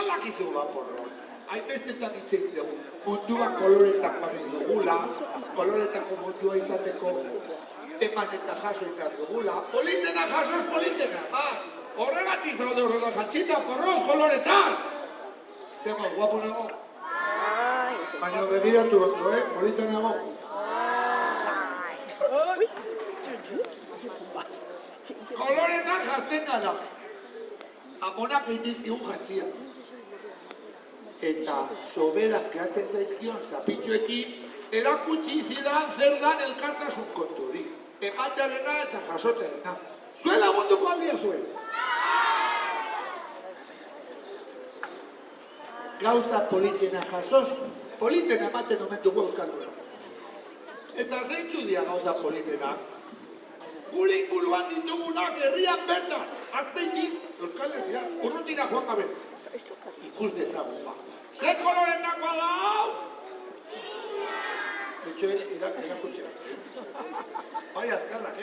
badakizu porro. Hainbestetan hitz egin dugu. Munduan koloretan bamen dugula, koloretako mundua izateko eman eta jaso izan dugula. Politena jasoz politena, horregatik zaude horrela jantzita porro koloretan. Zego, guapo nago? Baina begiratu ondo, polita nago? Koloretan jazten gara. Amonak egitizkigun jantzia. Eta soberak gehatzen zaizkion zapitxoekin erakutsi zidan zer dan elkartasun konturi. Ematearena eta jasotzearena. Zuen lagunduko aldia zuen. Gauza politena jasoz, politena ematen omen dugu euskalduna. Eta zeintzu dira gauza politena? Gure inguruan ditugunak herrian bertan, azpeitik Euskal Herrian, urrutira joan gabe. Ikus dezagun ba. Zer kolorenakoa da hau? Etxo erakutxea. Bai azkarrak,